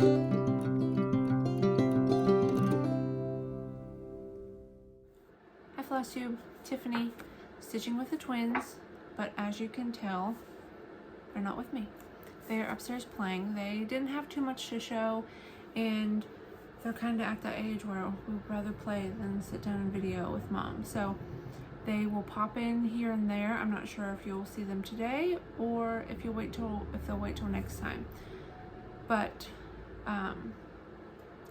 Hi Flosstube, Tiffany, stitching with the twins, but as you can tell, they're not with me. They're upstairs playing. They didn't have too much to show, and they're kind of at that age where we'd rather play than sit down and video with mom. So they will pop in here and there. I'm not sure if you'll see them today or if they'll wait till next time. But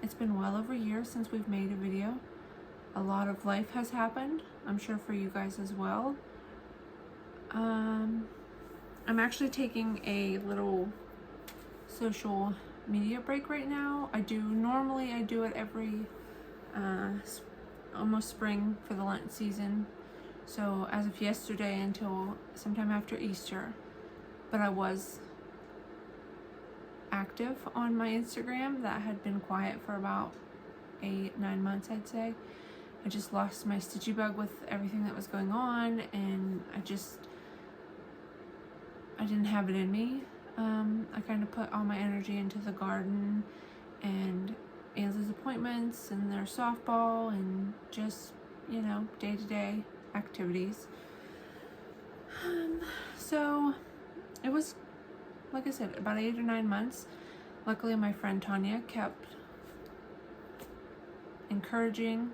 it's been well over a year since we've made a video. A lot of life has happened, I'm sure for you guys as well. I'm actually taking a little social media break right now. Normally I do it every almost spring for the Lent season. So as of yesterday until sometime after Easter. But I was active on my Instagram. That had been quiet for about 8-9 months, I'd say. I just lost my stitchy bug with everything that was going on, and I didn't have it in me. I kind of put all my energy into the garden and Ainsley's appointments and their softball and just, you know, day-to-day activities. So it was, like I said, about 8 or 9 months. Luckily, my friend Tanya kept encouraging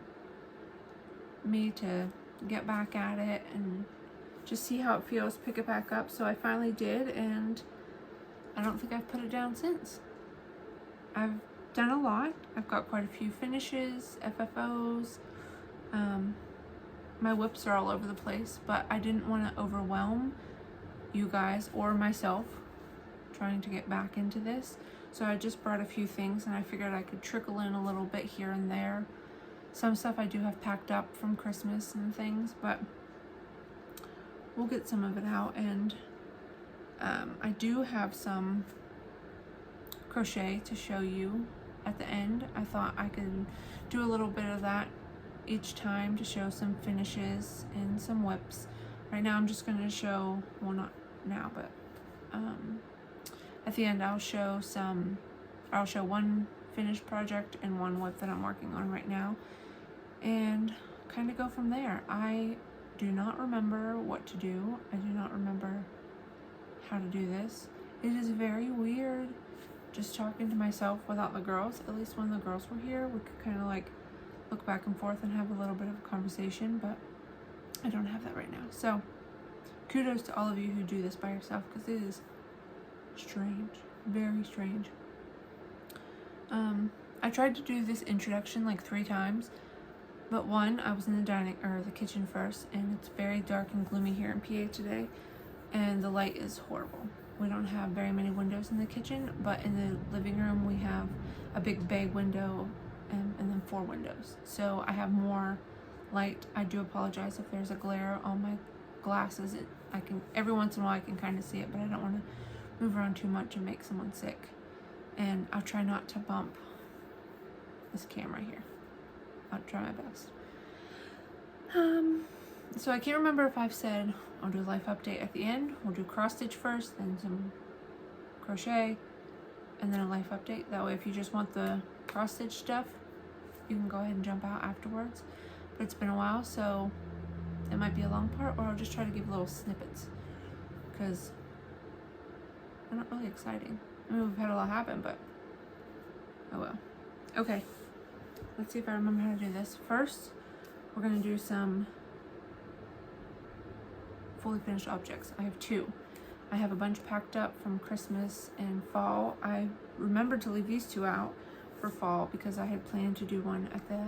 me to get back at it and just see how it feels, pick it back up. So I finally did, and I don't think I've put it down since. I've done a lot. I've got quite a few finishes, FFOs. My whips are all over the place, but I didn't want to overwhelm you guys or myself trying to get back into this. So I just brought a few things, and I figured I could trickle in a little bit here and there. Some stuff I do have packed up from Christmas and things, but we'll get some of it out. And I do have some crochet to show you at the end. I thought I could do a little bit of that each time to show some finishes and some whips. Right now I'm just going to show, well, not now, but at the end I'll show one finished project and one whip that I'm working on right now, and kind of go from there. I do not remember what to do. I do not remember how to do this. It is very weird just talking to myself without the girls. At least when the girls were here, we could kind of like look back and forth and have a little bit of a conversation, but I don't have that right now. So kudos to all of you who do this by yourself, because it is strange, very strange. I tried to do this introduction like 3 times, but one, I was in the kitchen first, and it's very dark and gloomy here in PA today, and the light is horrible. We don't have very many windows in the kitchen, but in the living room we have a big bay window and then 4 windows. So I have more light. I do apologize if there's a glare on my glasses. Every once in a while I can kind of see it, but I don't want to move around too much and make someone sick. And I'll try not to bump this camera here. I'll try my best. So I can't remember if I've said I'll do a life update at the end. We'll do cross stitch first, then some crochet, and then a life update. That way if you just want the cross stitch stuff, you can go ahead and jump out afterwards. But it's been a while, so it might be a long part, or I'll just try to give little snippets, because they're not really exciting. I mean, we've had a lot happen, but oh well. Okay, let's see if I remember how to do this. First, we're going to do some fully finished objects. I have 2. I have a bunch packed up from Christmas and fall. I remembered to leave these 2 out for fall because I had planned to do one at the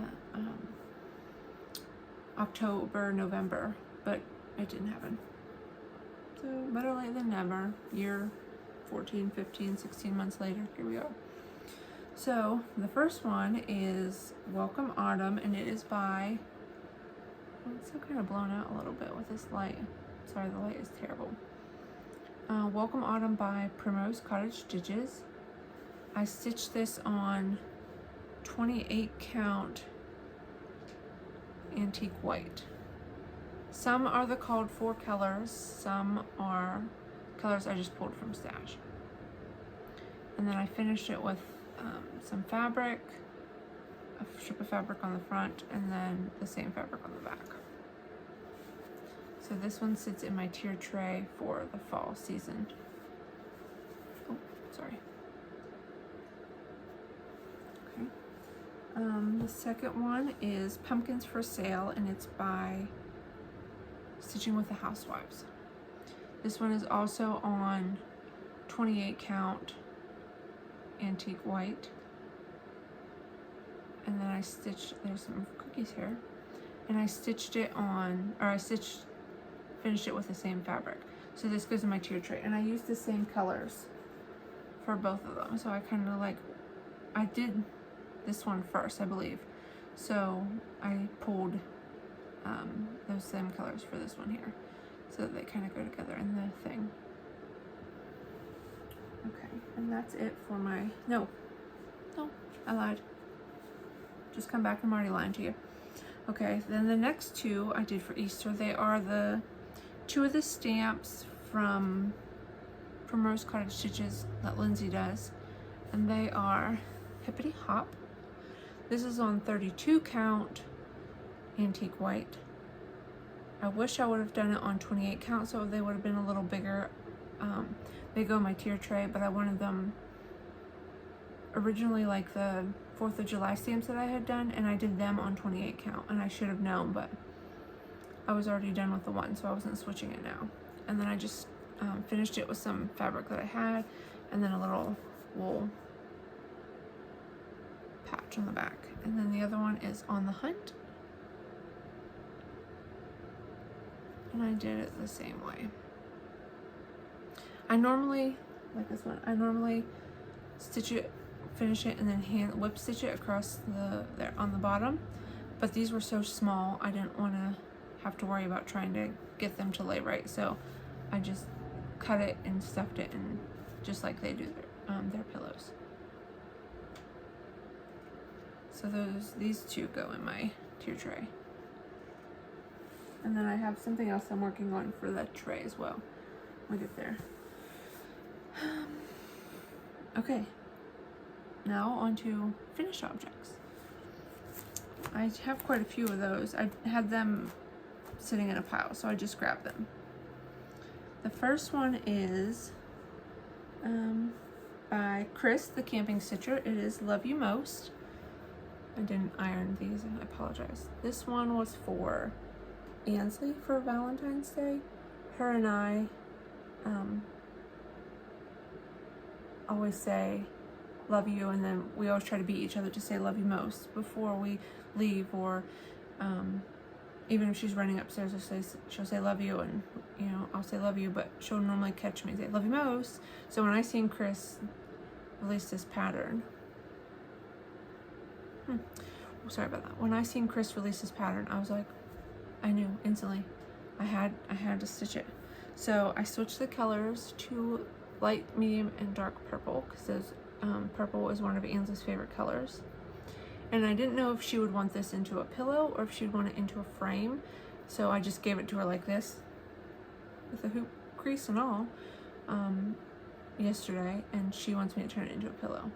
October, November, but it didn't happen. So better late than never. Year 14, 15, 16 months later, here we are. So the first one is Welcome Autumn, and it is by, oh, it's still kind of blown out a little bit with this light. Sorry, the light is terrible. Welcome Autumn by Primrose Cottage Stitches. I stitched this on 28 count antique white. Some are the called for colors, some are colors I just pulled from stash. And then I finished it with some fabric, a strip of fabric on the front, and then the same fabric on the back. So this one sits in my tier tray for the fall season. Oh, sorry. Okay. The second one is Pumpkins for Sale, and it's by Stitching with the Housewives. This one is also on 28 count antique white. And then I stitched, there's some cookies here. And I stitched it on, or finished it with the same fabric. So this goes in my tier tray. And I used the same colors for both of them. So I kind of like, I did this one first, I believe. So I pulled those same colors for this one here. So that they kind of go together in the thing. Okay, and that's it for my, no, I lied. Just come back, I'm already lying to you. Okay, then the next two I did for Easter. They are the two of the stamps from Rose Cottage Stitches that Lindsay does. And they are Hippity Hop. This is on 32 count antique white. I wish I would have done it on 28 count so they would have been a little bigger. They go in my tier tray, but I wanted them originally like the 4th of July stamps that I had done, and I did them on 28 count, and I should have known, but I was already done with the one, so I wasn't switching it now. And then I just finished it with some fabric that I had, and then a little wool patch on the back. And then the other one is On the Hunt, and I did it the same way. I normally, like this one, I normally stitch it, finish it, and then hand whip stitch it across there on the bottom. But these were so small, I didn't want to have to worry about trying to get them to lay right. So I just cut it and stuffed it, and just like they do their pillows. So these two go in my tier tray. And then I have something else I'm working on for that tray as well. We'll get there. Okay, now on to finished objects. I have quite a few of those. I had them sitting in a pile, so I just grabbed them. The first one is by Chris, the Camping Stitcher. It is Love You Most. I didn't iron these, I apologize. This one was for Ansley for Valentine's Day. Her and I always say love you, and then we always try to beat each other to say love you most before we leave, or even if she's running upstairs, she'll say love you, and you know, I'll say love you, but she'll normally catch me and say love you most. So when I seen Chris release this pattern, sorry about that. When I seen Chris release this pattern, I was like, I knew instantly I had to stitch it. So I switched the colors to light, medium, and dark purple, because purple is one of Ansley's favorite colors. And I didn't know if she would want this into a pillow or if she'd want it into a frame. So I just gave it to her like this, with a hoop crease and all, yesterday, and she wants me to turn it into a pillow.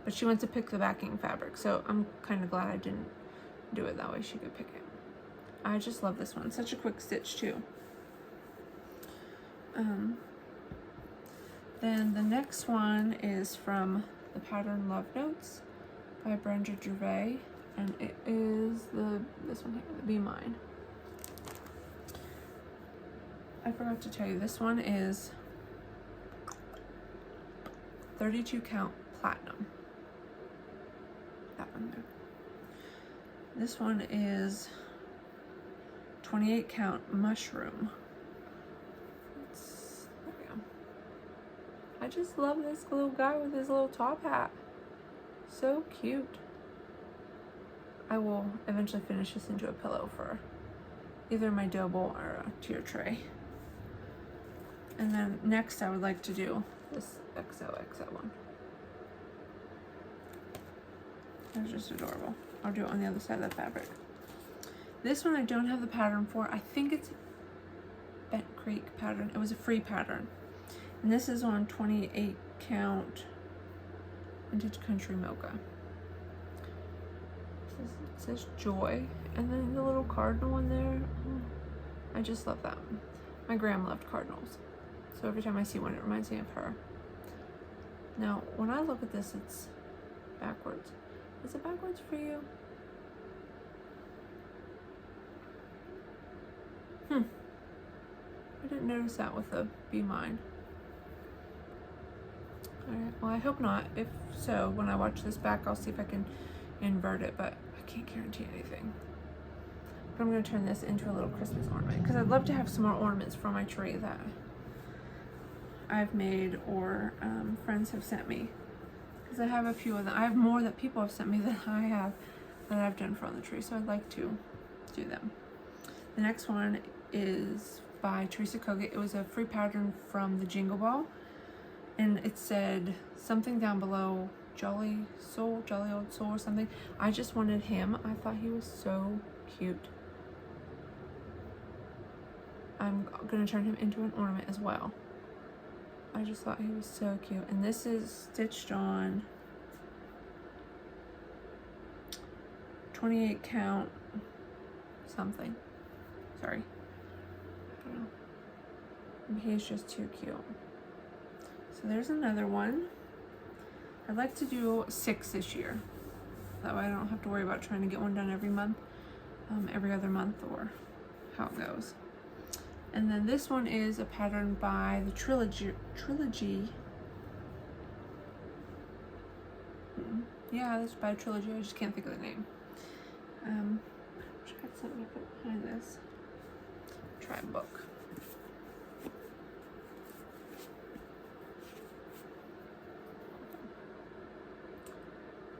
But she wants to pick the backing fabric, so I'm kind of glad I didn't do it that way. She could pick it. I just love this one. Such a quick stitch too. Then the next one is from the pattern Love Notes by Brenda Gervais, and it is this one here, the Be Mine. I forgot to tell you, this one is 32 count platinum. That one there. This one is 28 count mushroom. There we go. I just love this little guy with his little top hat. So cute. I will eventually finish this into a pillow for either my dough bowl or a tier tray. And then next I would like to do this XOXO one. That's just adorable. I'll do it on the other side of the fabric. This one I don't have the pattern for. I think it's Bent Creek pattern. It was a free pattern. And this is on 28 count Vintage Country Mocha. It says Joy, and then the little cardinal in there. I just love that one. My grandma loved cardinals, so every time I see one, it reminds me of her. Now, when I look at this, it's backwards. Is it backwards for you? I didn't notice that with the Be Mine. Alright, well, I hope not. If so, when I watch this back, I'll see if I can invert it, but I can't guarantee anything. But I'm going to turn this into a little Christmas ornament, because I'd love to have some more ornaments for my tree that I've made or friends have sent me. Because I have a few of them. I have more that people have sent me than I have that I've done for on the tree, so I'd like to do them. The next one is by Teresa Kogut. It was a free pattern from the Jingle Ball, and it said something down below, jolly soul, jolly old soul or something. I just wanted him. I thought he was so cute. I'm gonna turn him into an ornament as well. I just thought he was so cute. And this is stitched on 28 count something. Sorry. I don't know. And he's just too cute. So there's another one. I'd like to do 6 this year. That way I don't have to worry about trying to get one done every month, every other month, or how it goes. And then this one is a pattern by the Trilogy. Yeah, this is by Trilogy. I just can't think of the name. I wish I had something to put behind this. Try book.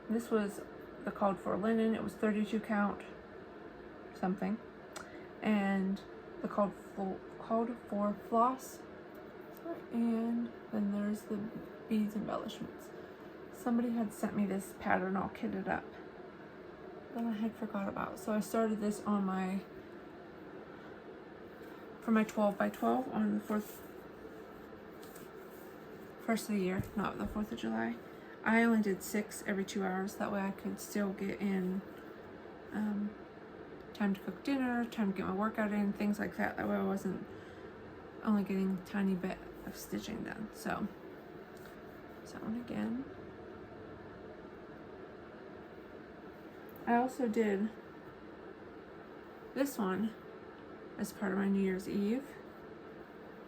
This was the called for linen. It was 32 count something, and the called for floss. And then there's the beads embellishments. Somebody had sent me this pattern all kitted up that I had forgot about. So I started this on for my 12 by 12 on the 1st of the year, not the 4th of July. I only did 6 every 2 hours. That way I could still get in time to cook dinner, time to get my workout in, things like that. That way I wasn't only getting a tiny bit of stitching done. So that one again. I also did this one as part of my New Year's Eve.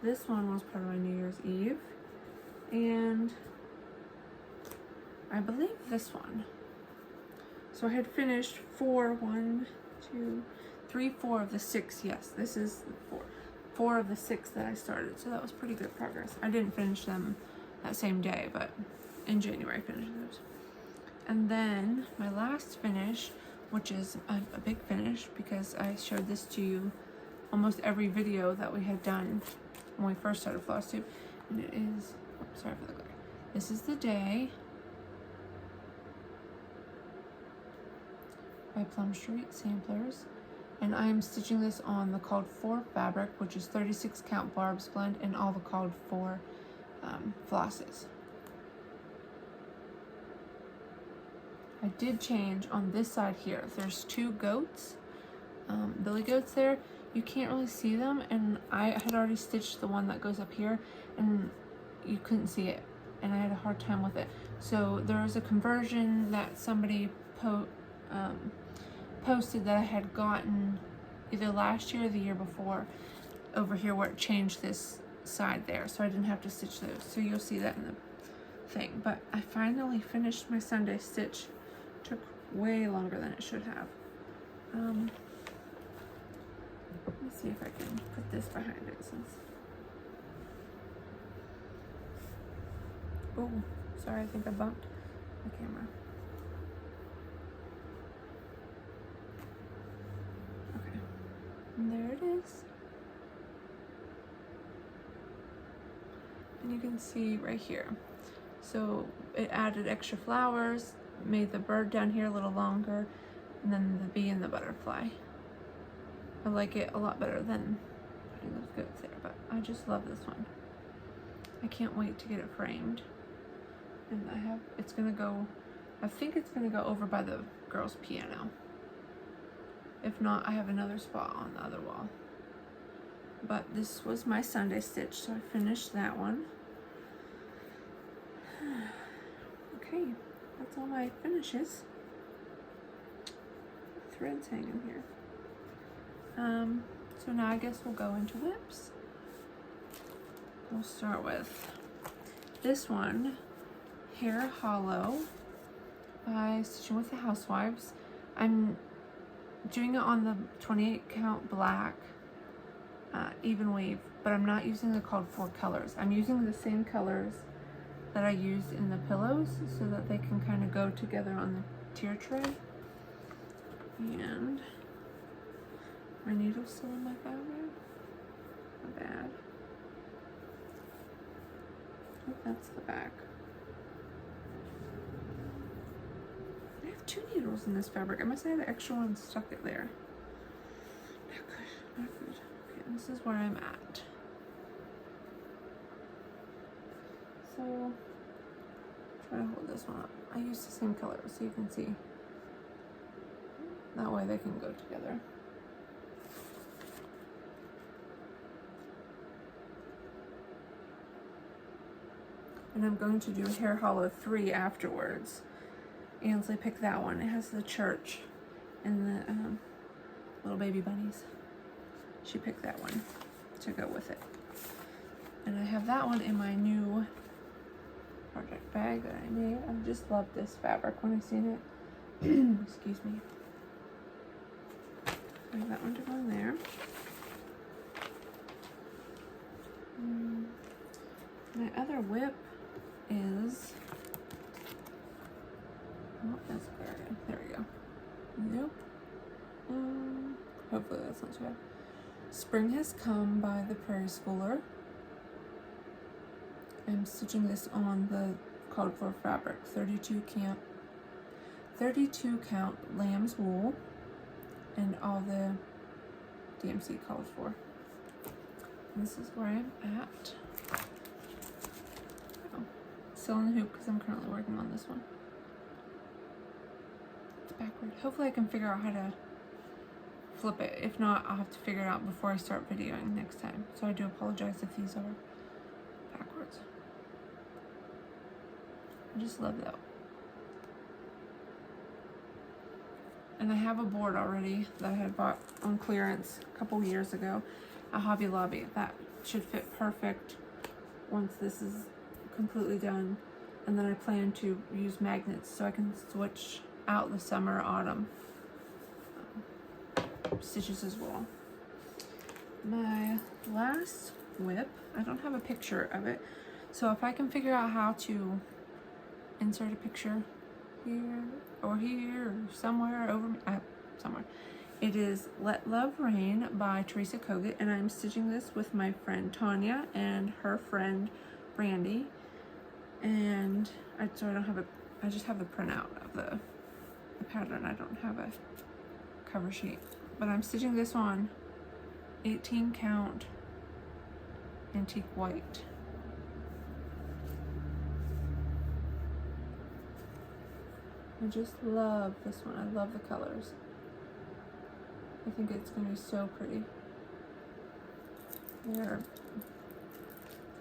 This one was part of my New Year's Eve. And I believe this one. So I had finished 4 of the 6. Yes, this is 4 of the 6 that I started. So that was pretty good progress. I didn't finish them that same day, but in January I finished those. And then my last finish, which is a big finish because I showed this to you almost every video that we had done when we first started Flosstube. And it is, sorry for the glare. This is the day by Plum Street Samplers. And I am stitching this on the called for fabric, which is 36 count Barb's blend, and all the called for flosses. I did change on this side here. There's 2 goats, billy goats there. You can't really see them, and I had already stitched the one that goes up here, and you couldn't see it, and I had a hard time with it. So there was a conversion that somebody posted that I had gotten either last year or the year before over here, where it changed this side there, so I didn't have to stitch those. So you'll see that in the thing. But I finally finished my Sunday stitch. Took way longer than it should have. Let me see if I can put this behind it since. Oh, sorry, I think I bumped the camera. Okay, and there it is. And you can see right here. So it added extra flowers, made the bird down here a little longer, and then the bee and the butterfly. I like it a lot better than putting those goats there, but I just love this one. I can't wait to get it framed. And it's gonna go, I think it's gonna go over by the girls' piano. If not, I have another spot on the other wall. But this was my Sunday stitch, so I finished that one. Okay, that's all my finishes. Threads hanging here. So now I guess we'll go into whips. We'll start with this one, Hair Hollow by Stitching with the Housewives. I'm doing it on the 28 count black even weave, but I'm not using the called for colors. I'm using the same colors that I used in the pillows so that they can kind of go together on the tier tray. And my needle's still in my fabric. Not bad. Oh, that's the back. I have 2 needles in this fabric. I must have the extra one stuck it there. Not good, not good. Okay, this is where I'm at. So, try to hold this one up. I use the same color so you can see. That way they can go together. And I'm going to do Hair Hollow 3 afterwards. Ainsley picked that one. It has the church and the little baby bunnies. She picked that one to go with it. And I have that one in my new project bag that I made. I just love this fabric when I seen it. Excuse me. I have that one to go in there. My other whip is, oh, that's clear again. There we go. Nope. Hopefully that's not too bad. Spring Has Come by the Prairie Schooler. I'm stitching this on the called for fabric, 32 count lamb's wool, and all the DMC called for. And this is where I'm at. Oh, still in the hoop because I'm currently working on this one. It's backward. Hopefully I can figure out how to flip it. If not, I'll have to figure it out before I start videoing next time. So I do apologize if these are backwards. I just love that. And I have a board already that I had bought on clearance a couple years ago at Hobby Lobby. That should fit perfect once this is completely done. And then I plan to use magnets so I can switch out the summer, autumn stitches as well. My last whip, I don't have a picture of it. So if I can figure out how to insert a picture here or somewhere over somewhere. It is Let Love Rain by Teresa Kogut, and I'm stitching this with my friend Tanya and her friend Brandy. And I just have the printout of the pattern. I don't have a cover sheet, but I'm stitching this on 18 count antique white. I just love this one. I love the colors. I think it's going to be so pretty. They're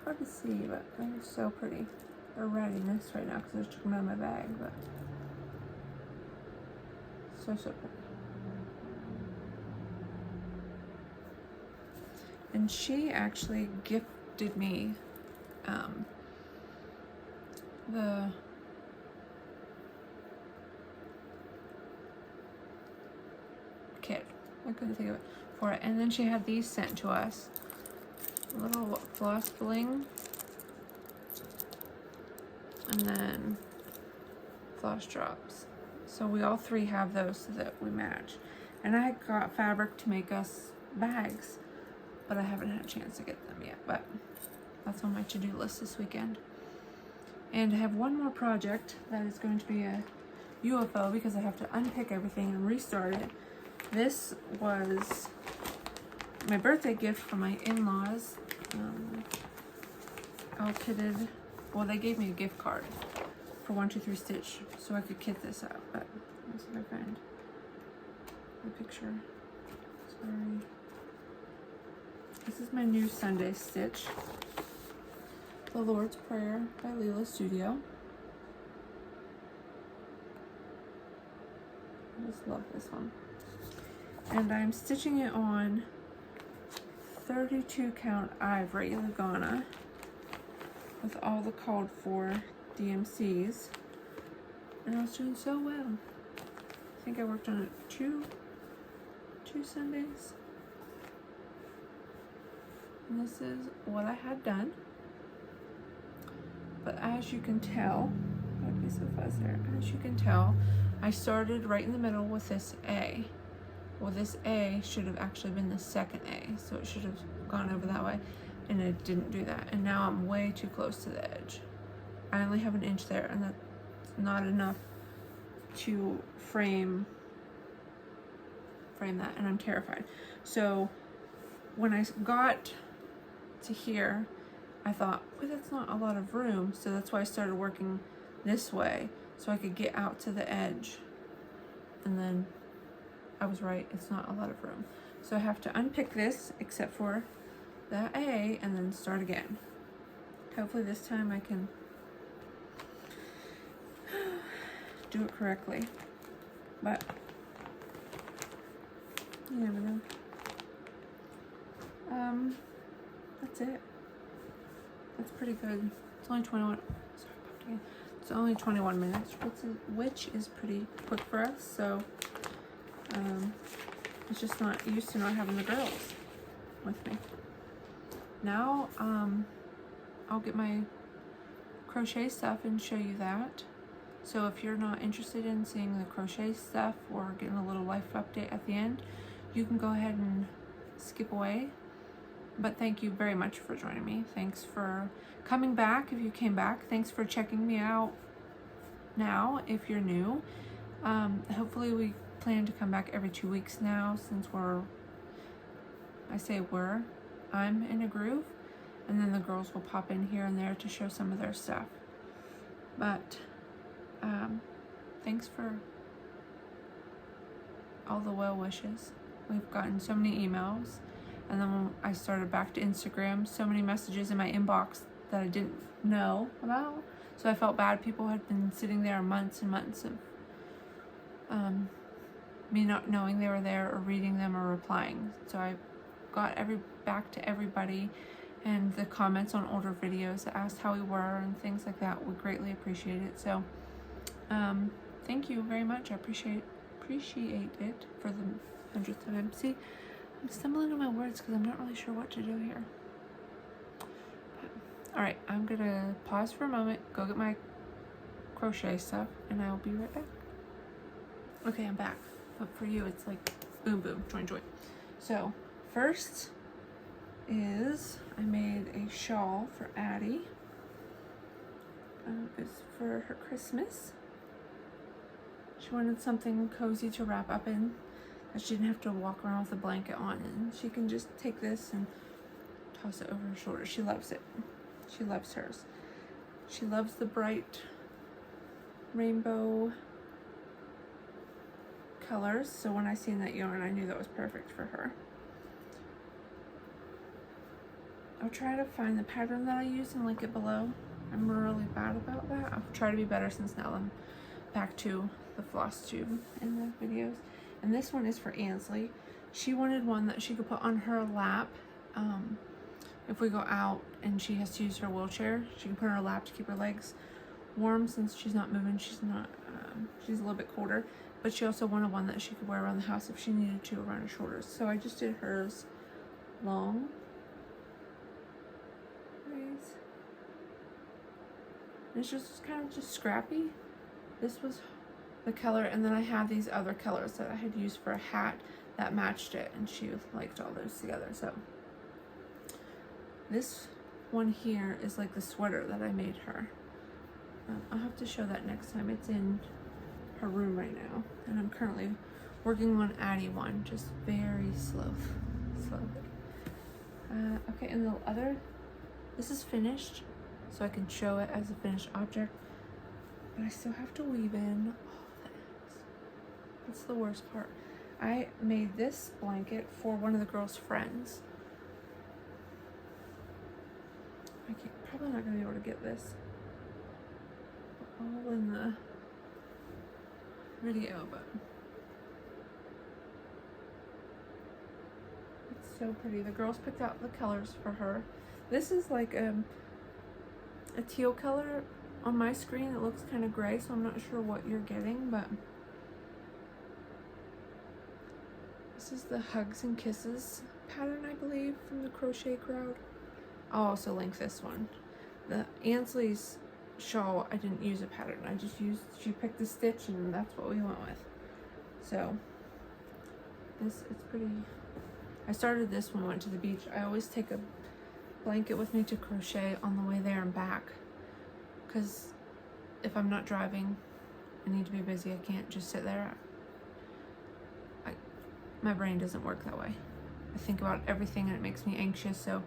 hard to see, but they're so pretty. They're readiness right now because I just took them out of my bag, but so pretty. And she actually gifted me the kit. I couldn't think of it for it. And then she had these sent to us. Little floss bling. And then floss drops. So we all three have those so that we match. And I got fabric to make us bags, but I haven't had a chance to get them yet. But that's on my to-do list this weekend. And I have one more project that is going to be a UFO because I have to unpick everything and restart it. This was my birthday gift from my in-laws. All kitted. Well, they gave me a gift card for 1, 2, 3 stitch so I could kit this up, but let's see if I find the picture. Sorry. This is my new Sunday stitch. The Lord's Prayer by Leela Studio. I just love this one. And I'm stitching it on 32 count ivory Lagana with all the called for DMCs. And I was doing so well. I think I worked on it two Sundays. And this is what I had done. But as you can tell, a piece of fuzz there. As you can tell, I started right in the middle with this A. Well, this A should have actually been the second A, so it should have gone over that way, and it didn't do that. And now I'm way too close to the edge. I only have an inch there, and that's not enough to frame that, and I'm terrified. So when I got to here, I thought, well, that's not a lot of room, so that's why I started working this way so I could get out to the edge. And then I was right, it's not a lot of room. So I have to unpick this except for that A and then start again. Hopefully this time I can do it correctly, but you never know. That's it. That's pretty good. It's only 21. Sorry, it's only 21 minutes, which is pretty quick for us. So it's just not used to not having the girls with me. Now I'll get my crochet stuff and show you that. So if you're not interested in seeing the crochet stuff or getting a little life update at the end, you can go ahead and skip away. But thank you very much for joining me. Thanks for coming back if you came back. Thanks for checking me out now if you're new. Hopefully we plan to come back every 2 weeks now, since I'm in a groove, and then the girls will pop in here and there to show some of their stuff. But thanks for all the well wishes. We've gotten so many emails, and then when I started back to Instagram, so many messages in my inbox that I didn't know about. So I felt bad. People had been sitting there months and months of me not knowing they were there or reading them or replying. So I got back to everybody, and the comments on older videos that asked how we were and things like that. We greatly appreciate it. So thank you very much. I appreciate it for the 100th time. See, I'm stumbling on my words because I'm not really sure what to do here. All right, I'm gonna pause for a moment, go get my crochet stuff, and I'll be right back. Okay, I'm back. But for you, it's like boom, boom, join, join. So first is I made a shawl for Addy. It's for her Christmas. She wanted something cozy to wrap up in that she didn't have to walk around with a blanket on, and she can just take this and toss it over her shoulder. She loves it. She loves hers. She loves the bright rainbow colors, so when I seen that yarn, I knew that was perfect for her. I'll try to find the pattern that I used and link it below. I'm really bad about that. I'll try to be better, since now I'm back to the Flosstube in the videos. And this one is for Ansley. She wanted one that she could put on her lap. If we go out and she has to use her wheelchair, she can put on her lap to keep her legs warm, since she's not moving. She's a little bit colder. But she also wanted one that she could wear around the house if she needed to, around her shoulders. So I just did hers long. It's just kind of just scrappy. This was the color, and then I have these other colors that I had used for a hat that matched it, and she liked all those together. So this one here is like the sweater that I made her. I'll have to show that next time. It's in her room right now, and I'm currently working on Addy one, just very slowly. Okay, and the other, this is finished, so I can show it as a finished object. but I still have to weave in. Oh, that's the worst part. I made this blanket for one of the girls' friends. Probably not going to be able to get this all in the video, but it's so pretty. The girls picked out the colors for her. This is like a teal color. On my screen it looks kind of gray, so I'm not sure what you're getting, but this is the Hugs and Kisses pattern, I believe, from the Crochet Crowd. I'll also link this one. The Ansley's shawl, I didn't use a pattern. I just used, she picked the stitch and that's what we went with. So this, it's pretty. I started this when we went to the beach. I always take a blanket with me to crochet on the way there and back, because if I'm not driving, I need to be busy. I can't just sit there. My brain doesn't work that way. I think about everything and it makes me anxious, so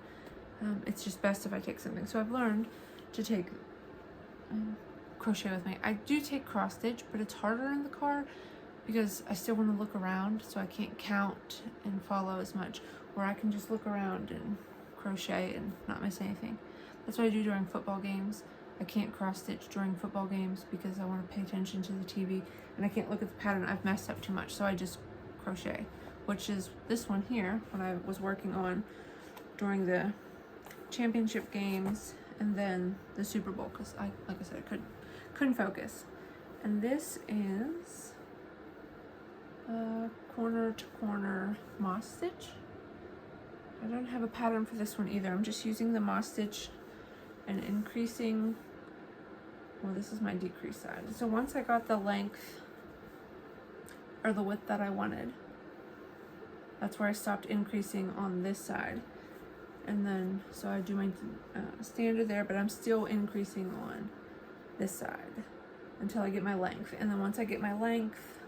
it's just best if I take something. So I've learned to take crochet with me. I do take cross stitch, but it's harder in the car because I still want to look around, so I can't count and follow as much, where I can just look around and crochet and not miss anything. That's what I do during football games. I can't cross stitch during football games because I want to pay attention to the TV and I can't look at the pattern. I've messed up too much, so I just crochet, which is this one here, what I was working on during the championship games and then the Super Bowl, because like I said, I couldn't focus. And this is corner to corner moss stitch. I don't have a pattern for this one either. I'm just using the moss stitch and increasing. Well, this is my decrease side. So once I got the length or the width that I wanted, that's where I stopped increasing on this side. And then, so I do my standard there, but I'm still increasing on this side until I get my length. And then once I get my length,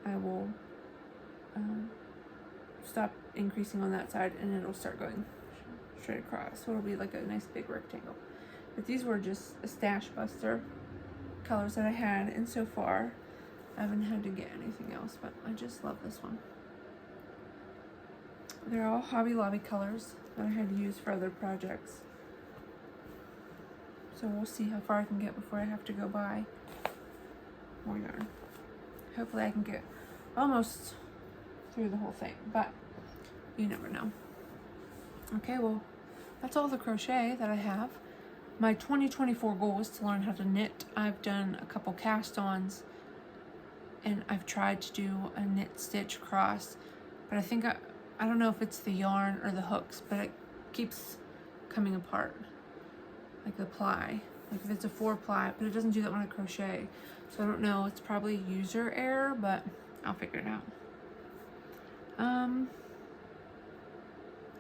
I will stop increasing on that side and it'll start going straight across. So it'll be like a nice big rectangle. But these were just a stash buster colors that I had, and so far I haven't had to get anything else, but I just love this one. They're all Hobby Lobby colors that I had to use for other projects. So we'll see how far I can get before I have to go buy more yarn. Hopefully I can get almost through the whole thing, but you never know. Okay, well, that's all the crochet that I have. My 2024 goal is to learn how to knit. I've done a couple cast-ons and I've tried to do a knit stitch cross, but I think I don't know if it's the yarn or the hooks, but it keeps coming apart, like the ply. Like if it's a 4-ply, but it doesn't do that when I crochet. So I don't know, it's probably user error, but I'll figure it out.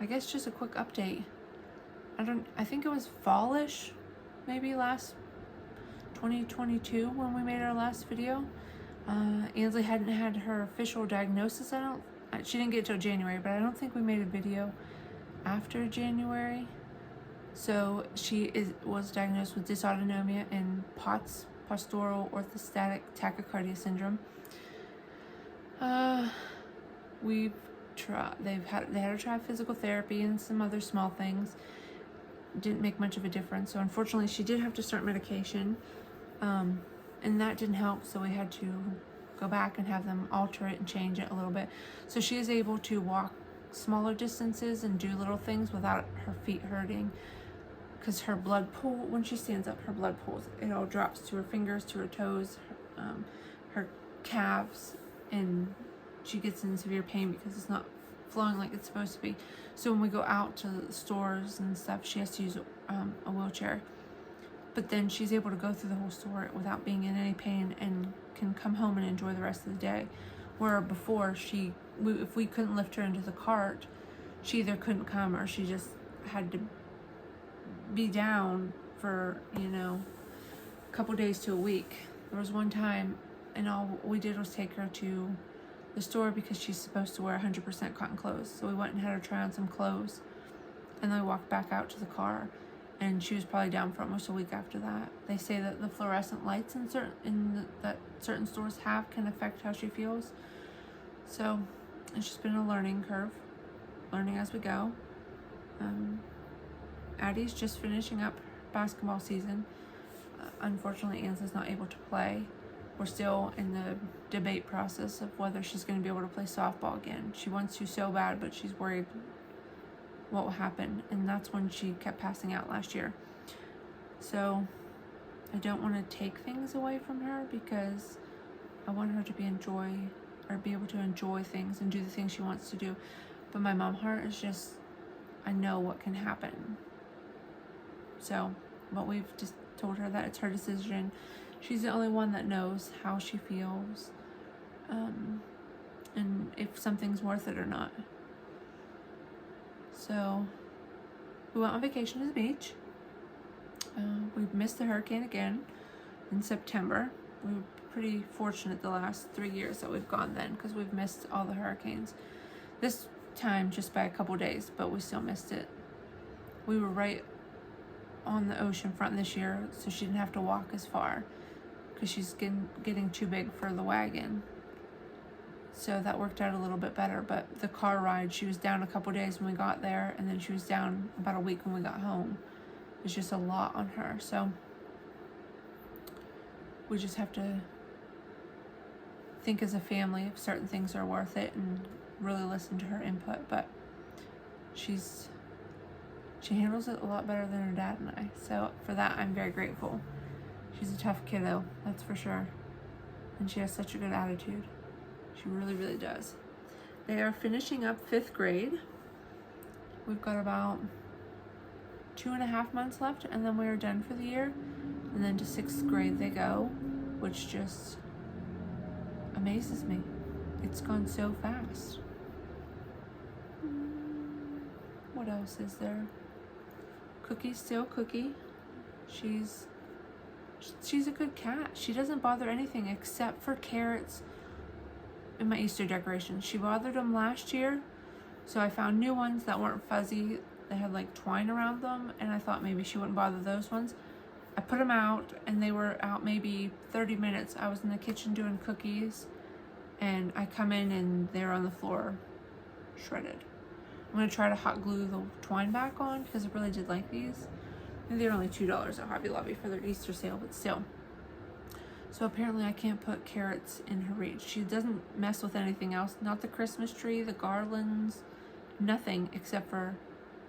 I guess just a quick update. I think it was fallish, maybe last 2022 when we made our last video. Ansley hadn't had her official diagnosis. She didn't get it till January, but I don't think we made a video after January. So she was diagnosed with dysautonomia and POTS, postural orthostatic tachycardia syndrome. They had her try physical therapy and some other small things. Didn't make much of a difference. So unfortunately she did have to start medication, and that didn't help, so we had to go back and have them alter it and change it a little bit. So she is able to walk smaller distances and do little things without her feet hurting, because her blood pool, when she stands up, her blood pools, it all drops to her fingers, to her toes, her calves, and she gets in severe pain because it's not flowing like it's supposed to be. So when we go out to the stores and stuff, she has to use a wheelchair. But then she's able to go through the whole store without being in any pain and can come home and enjoy the rest of the day. Where before, if we couldn't lift her into the cart, she either couldn't come or she just had to be down for, a couple days to a week. There was one time, and all we did was take her to the store because she's supposed to wear 100% cotton clothes. So we went and had her try on some clothes, and then we walked back out to the car. and she was probably down for almost a week after that. They say that the fluorescent lights that certain stores have can affect how she feels. So it's just been a learning curve, learning as we go. Addy's just finishing up basketball season. Unfortunately, Anza's not able to play. We're still in the debate process of whether she's going to be able to play softball again. She wants to so bad, but she's worried what will happen, and that's when she kept passing out last year. So I don't want to take things away from her, because I want her to be able to enjoy things and do the things she wants to do. But my mom heart is just, I know what can happen. So, but we've just told her that it's her decision. She's the only one that knows how she feels, and if something's worth it or not. So we went on vacation to the beach. We missed the hurricane again in September. We were pretty fortunate the last 3 years that we've gone then, because we've missed all the hurricanes. This time just by a couple days, but we still missed it. We were right on the ocean front this year, so she didn't have to walk as far, because she's getting too big for the wagon. So that worked out a little bit better. But the car ride, she was down a couple days when we got there, and then she was down about a week when we got home. It's just a lot on her. So we just have to think as a family if certain things are worth it and really listen to her input. But she handles it a lot better than her dad and I. So for that, I'm very grateful. She's a tough kiddo, that's for sure. And she has such a good attitude. She really, really does. They are finishing up 5th grade. We've got about 2.5 months left, and then we are done for the year. And then to 6th grade they go, which just amazes me. It's gone so fast. What else is there? Cookie's still Cookie. She's a good cat. She doesn't bother anything except for carrots in my Easter decorations. She bothered them last year, so I found new ones that weren't fuzzy. They had like twine around them, and I thought maybe she wouldn't bother those ones. I put them out, and they were out maybe 30 minutes. I was in the kitchen doing cookies, and I come in and they're on the floor, shredded. I'm going to try to hot glue the twine back on, because I really did like these. And they're only $2 at Hobby Lobby for their Easter sale, but still. So apparently I can't put carrots in her reach. She doesn't mess with anything else. Not the Christmas tree, the garlands, nothing except for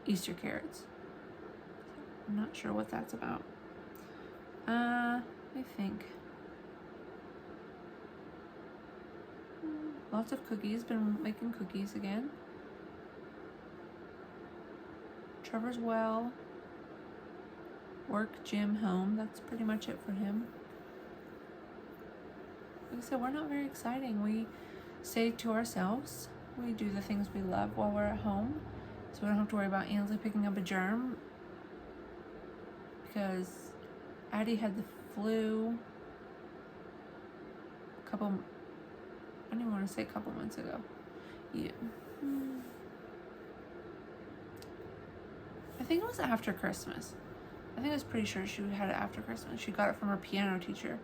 Easter carrots. I'm not sure what that's about. I think. Lots of cookies. Been making cookies again. Trevor's well. Work, gym, home. That's pretty much it for him. Like I said, we're not very exciting. We stay to ourselves. We do the things we love while we're at home. So we don't have to worry about Ansley picking up a germ. Because Addy had the flu I don't even want to say a couple months ago. Yeah. I think it was after Christmas. I think I was pretty sure she had it after Christmas. She got it from her piano teacher.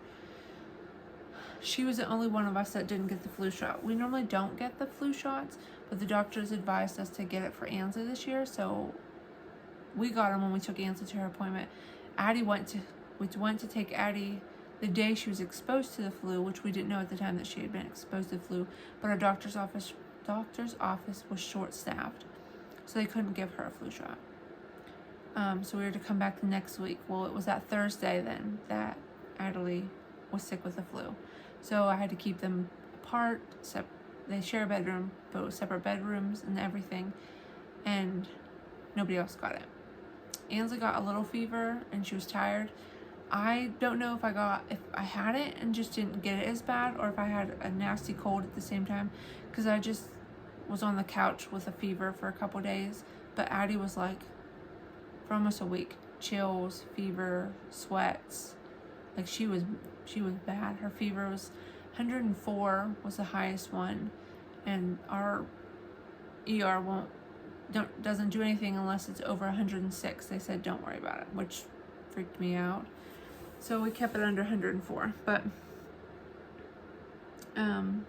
She was the only one of us that didn't get the flu shot. We normally don't get the flu shots, but the doctors advised us to get it for Ansley this year, so we got them when we took Ansley to her appointment. We went to take Addy the day she was exposed to the flu, which we didn't know at the time that she had been exposed to the flu, but our doctor's office was short-staffed, so they couldn't give her a flu shot. So we were to come back the next week. Well, it was that Thursday then that Addy was sick with the flu. So I had to keep them apart. They share a bedroom, but with separate bedrooms and everything. And nobody else got it. Ansley got a little fever and she was tired. I don't know if I had it and just didn't get it as bad, or if I had a nasty cold at the same time, because I just was on the couch with a fever for a couple days. But Addy was like, for almost a week, chills, fever, sweats. Like she was bad. Her fever was 104 was the highest one, and our ER won't doesn't do anything unless it's over 106. They said don't worry about it, which freaked me out. So we kept it under 104. But other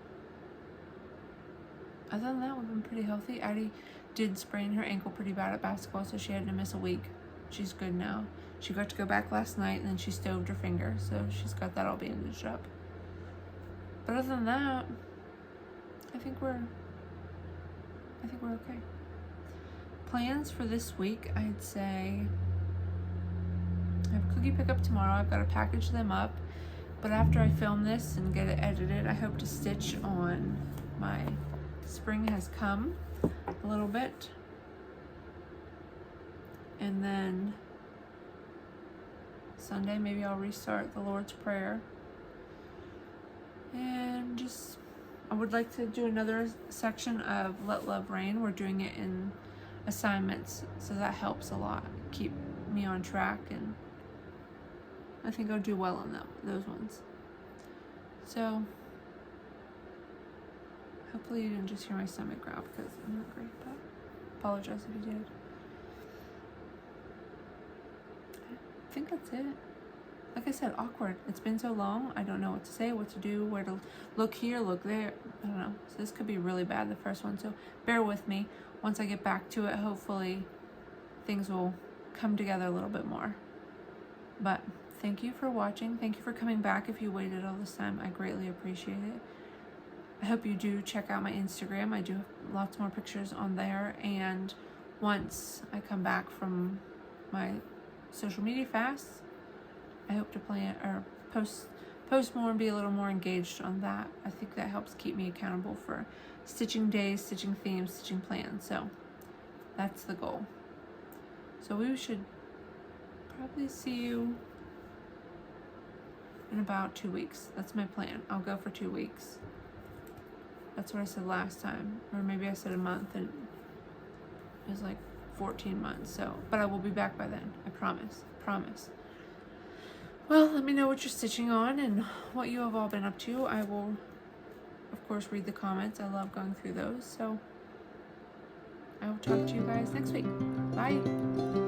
than that, we've been pretty healthy. Addy did sprain her ankle pretty bad at basketball, so she had to miss a week. She's good now. She got to go back last night, and then she stoved her finger, so she's got that all bandaged up. But other than that, I think we're okay. Plans for this week, I'd say I have a cookie pickup tomorrow. I've got to package them up, but after I film this and get it edited, I hope to stitch on my Spring Has Come a little bit, and then Sunday maybe I'll restart the Lord's Prayer, and just I would like to do another section of Let Love Reign. We're doing it in assignments, so that helps a lot keep me on track, and I think I'll do well on those ones. So hopefully you didn't just hear my stomach growl because I'm not great, but apologize if you did. I think that's it. Like I said, awkward. It's been so long. I don't know what to say, what to do, where to look here, look there. I don't know. So this could be really bad, the first one. So bear with me. Once I get back to it, hopefully things will come together a little bit more. But thank you for watching. Thank you for coming back. If you waited all this time, I greatly appreciate it. I hope you do check out my Instagram. I do have lots more pictures on there. And once I come back from my social media fast, I hope to plan or post more and be a little more engaged on that. I think that helps keep me accountable for stitching days, stitching themes, stitching plans. So that's the goal. So we should probably see you in about 2 weeks. That's my plan. I'll go for 2 weeks. That's what I said last time. Or maybe I said a month, and it was like 14 months. So, but I will be back by then. I promise. Promise. Well, let me know what you're stitching on and what you have all been up to. I will, of course, read the comments. I love going through those. So I will talk to you guys next week. Bye.